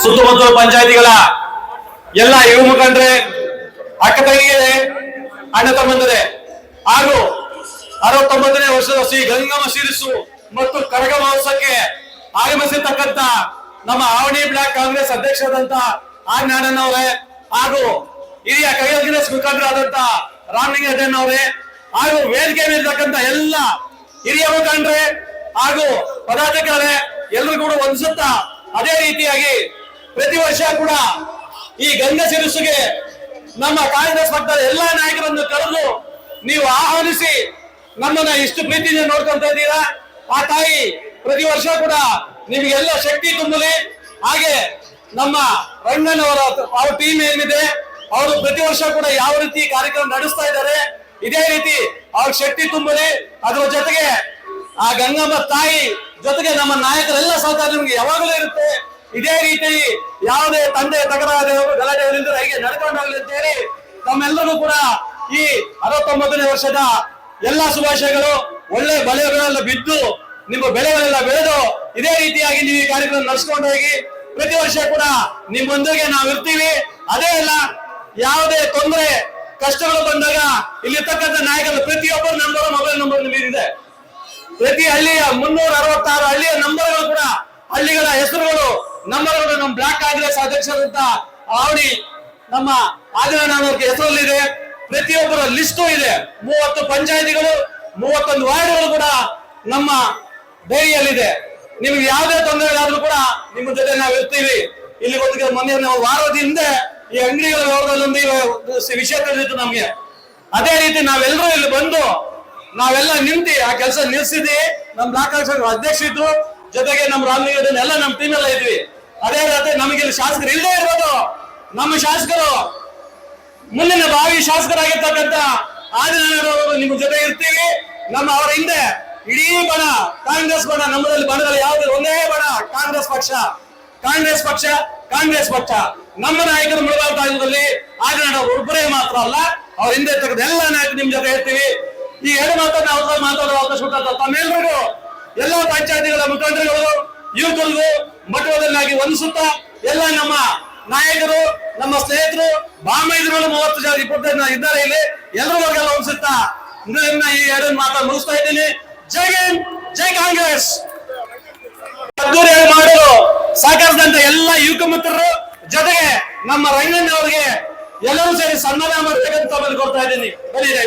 ಸುತ್ತಮುತ್ತಲ ಪಂಚಾಯತಿಗಳ ಎಲ್ಲ ಯುವ ಮುಖಂಡರೆ, ಅಕ್ಕ ತಂಗಿಯರೇ, ಅಣ್ಣ ತಮ್ಮಂದರೆ ಹಾಗೂ 69ನೇ ವರ್ಷದ ಶ್ರೀ ಗಂಗಮ್ಮ ಶಿರಸು ಮತ್ತು ಕರಗ ಮಹೋತ್ಸವಕ್ಕೆ ಆಗಮಿಸಿರ್ತಕ್ಕಂಥ ನಮ್ಮ ಆವಣಿ ಬ್ಲಾಕ್ ಕಾಂಗ್ರೆಸ್ ಅಧ್ಯಕ್ಷರಾದಂತ ಆರ್ ನಾರಾಯಣ್ ಅವರೇ ಹಾಗೂ ಹಿರಿಯ ಕಾಂಗ್ರೆಸ್ ಮುಖಂಡರಾದಂತ ರಾಮಲಿಂಗೇಗೌಡ ಅವರೇ ಹಾಗೂ ವೇದಿಕೆ ಮೇಲಿರ್ತಕ್ಕಂಥ ಎಲ್ಲ ಹಿರಿಯ ಮುಖಂಡರೇ ಹಾಗೂ ಪದಾಧಿಕಾರಿ ಎಲ್ಲರೂ ಕೂಡ ವಂದಿಸುತ್ತಾ, ಅದೇ ರೀತಿಯಾಗಿ ಪ್ರತಿ ವರ್ಷ ಕೂಡ ಈ ಗಂಗಾ ಶಿರಸ್ಸುಗೆ ನಮ್ಮ ಕಾಂಗ್ರೆಸ್ ಪಕ್ಷದ ಎಲ್ಲಾ ನಾಯಕರನ್ನು ಕರೆದು ನೀವು ಆಹ್ವಾನಿಸಿ ನಮ್ಮನ್ನ ಇಷ್ಟು ಪ್ರೀತಿಯಿಂದ ನೋಡ್ಕೊಂತ ಇದ್ದೀರಾ. ಆ ತಾಯಿ ಪ್ರತಿ ವರ್ಷ ಕೂಡ ನಿಮಗೆಲ್ಲ ಶಕ್ತಿ ತುಂಬಲಿ. ಹಾಗೆ ನಮ್ಮ ರಂಗಣ್ಣವರ ಅವ್ರ ಟೀಮ್ ಏನಿದೆ ಅವರು ಪ್ರತಿ ವರ್ಷ ಕೂಡ ಯಾವ ರೀತಿ ಕಾರ್ಯಕ್ರಮ ನಡೆಸ್ತಾ ಇದ್ದಾರೆ, ಇದೇ ರೀತಿ ಅವ್ರ ಶಕ್ತಿ ತುಂಬಲಿ. ಅದರ ಜೊತೆಗೆ ಆ ಗಂಗಮ್ಮ ತಾಯಿ ಜೊತೆಗೆ ನಮ್ಮ ನಾಯಕರೆಲ್ಲ ಸಹಕಾರ ನಿಮ್ಗೆ ಯಾವಾಗಲೂ ಇರುತ್ತೆ. ಇದೇ ರೀತಿ ಯಾವುದೇ ತಂದೆ ತಕರಾರು ಗಲಾಟೆ ಹೀಗೆ ನಡ್ಕೊಂಡಾಗಲಿ ಅಂತ ಹೇಳಿ ತಮ್ಮೆಲ್ಲರೂ ಕೂಡ ಈ 69ನೇ ವರ್ಷದ ಎಲ್ಲಾ ಶುಭಾಶಯಗಳು. ಒಳ್ಳೆ ಬೆಳೆಗಳೆಲ್ಲ ಬಿದ್ದು ನಿಮ್ಮ ಬೆಳೆಗಳೆಲ್ಲ ಬೆಳೆದು ಇದೇ ರೀತಿಯಾಗಿ ನೀವು ಈ ಕಾರ್ಯಕ್ರಮ ನಡೆಸ್ಕೊಂಡು ಹೋಗಿ ಪ್ರತಿ ವರ್ಷ ಕೂಡ ನಿಮ್ಮೊಂದಿಗೆ ನಾವು ಇರ್ತೀವಿ. ಅದೇ ಅಲ್ಲ, ಯಾವುದೇ ತೊಂದರೆ ಕಷ್ಟಗಳು ಬಂದಾಗ ಇಲ್ಲಿರ್ತಕ್ಕಂಥ ನಾಯಕರು ಪ್ರತಿಯೊಬ್ಬರು ನಂಬರ್ ಮೊಬೈಲ್ ನಂಬರ್ ಇದೆ. ಪ್ರತಿ ಹಳ್ಳಿಯ 366 ಹಳ್ಳಿಯ ನಂಬರ್ಗಳು ಕೂಡ ಹಳ್ಳಿಗಳ ಹೆಸರುಗಳು ನಂಬರ್ಗಳು ನಮ್ಮ ಬ್ಲಾಕ್ ಕಾಂಗ್ರೆಸ್ ಅಧ್ಯಕ್ಷರಂತ ಆವಡಿ ನಮ್ಮ ಆದಿನಾರಾಯಣವ್ರಿಗೆ ಹೆಸರಲ್ಲಿದೆ. ಪ್ರತಿಯೊಬ್ಬರ ಲಿಸ್ಟು ಇದೆ. 30 ಪಂಚಾಯತಿಗಳು 31 ವಾರ್ಡ್ಗಳು ಕೂಡ ನಮ್ಮ ಡೈರಿಯಲ್ಲಿದೆ. ನಿಮ್ಗೆ ಯಾವುದೇ ತೊಂದರೆಗಳಾದ್ರೂ ಕೂಡ ನಿಮ್ಮ ಜೊತೆ ನಾವು ಇರ್ತೀವಿ. ಇಲ್ಲಿ ಒಂದು ಮೊನ್ನೆ ನಾವು ವಾರದ ಹಿಂದೆ ಈ ಅಂಗಡಿಗಳ ವ್ಯವಹಾರದಲ್ಲಿ ವಿಷಯ ತಿಳಿದಿತ್ತು ನಮ್ಗೆ. ಅದೇ ರೀತಿ ನಾವೆಲ್ಲರೂ ಇಲ್ಲಿ ಬಂದು ನಾವೆಲ್ಲ ನಿಂತು ಆ ಕೆಲಸ ನಿಲ್ಸಿದ್ವಿ. ನಮ್ಮ ಬ್ಲಾಕ್ ಕಾಂಗ್ರೆಸ್ ಅಧ್ಯಕ್ಷ ಇದ್ರು, ಜೊತೆಗೆ ನಮ್ಮ ರಾಮಲಿಂಗೇಗೌಡ ಎಲ್ಲ ನಮ್ಮ ಟೀಮ್ ಎಲ್ಲ ಇದ್ವಿ. ಅದೇ ರೀತಿ ನಮಗೆ ಇಲ್ಲಿ ಶಾಸಕರು ಇಲ್ಲದೆ ಇರೋದು ನಮ್ಮ ಶಾಸಕರು ಮುಂದಿನ ಭಾವಿ ಶಾಸಕರಾಗಿರ್ತಕ್ಕಂಥ ಆದಿನಾರಾಯಣವರು ನಿಮ್ಮ ಜೊತೆ ಇರ್ತೀವಿ. ನಮ್ಮ ಅವರ ಹಿಂದೆ ಇಡೀ ಬಣ ಕಾಂಗ್ರೆಸ್ ಬಣ, ನಮ್ಮದಲ್ಲಿ ಬಣದಲ್ಲಿ ಯಾವ್ದು ಒಂದೇ ಬಣ ಕಾಂಗ್ರೆಸ್ ಪಕ್ಷ, ಕಾಂಗ್ರೆಸ್ ಪಕ್ಷ, ಕಾಂಗ್ರೆಸ್ ಪಕ್ಷ. ನಮ್ಮ ನಾಯಕರು ಮುಳಬಾಲ್ ತಾಲೂಕಲ್ಲಿ ಆದಿನಾರಾಯಣ ಒಬ್ಬರೇ ಮಾತ್ರ ಅಲ್ಲ, ಅವ್ರ ಹಿಂದೆ ಇರ್ತಕ್ಕಂಥ ಎಲ್ಲ ನಾಯಕರು ನಿಮ್ ಜೊತೆ ಇರ್ತೀವಿ. ಈ ಎರಡು ಮಾತನ್ನ ಮಾತಾಡೋ ಅವಕಾಶ ಕೊಟ್ಟ ತಮ್ಮೆಲ್ಲರಿಗೂ ಎಲ್ಲ ಪಂಚಾಯತಿಗಳ ಮುಖಂಡರುಗಳು ಯುವಕರಿಗೂ ಮಠವನ್ನಾಗಿ ವಂದಿಸುತ್ತಾ, ಎಲ್ಲ ನಮ್ಮ ನಾಯಕರು ನಮ್ಮ ಸ್ನೇಹಿತರು ಬಾಮೈದರುಗಳು 30 ಜನ 25 ಜನ ಇದ್ದಾರೆ ಇಲ್ಲಿ, ಎಲ್ಲರಿಗೆಲ್ಲ ವಂದಿಸುತ್ತಾ ಈ ಎರಡು ಮಾತನ್ನು ಮುಗಿಸ್ತಾ ಇದ್ದೀನಿ. ಜೈ ಹಿಂದ್, ಜೈ ಕಾಂಗ್ರೆಸ್. ಅದ್ದೂರಿ ಮಾಡಲು ಸಹಕರಿಸಿದಂತ ಎಲ್ಲ ಯುವಕ ಮಿತ್ರರು ಜೊತೆಗೆ ನಮ್ಮ ರಂಗಣ್ಣ ಅವರಿಗೆ ಎಲ್ಲರೂ ಸೇರಿ ಸನ್ಮಾನ ಮಾಡ್ತಕ್ಕಂಥ ಕೊಡ್ತಾ ಇದ್ದೀನಿ. ಬನ್ನಿ.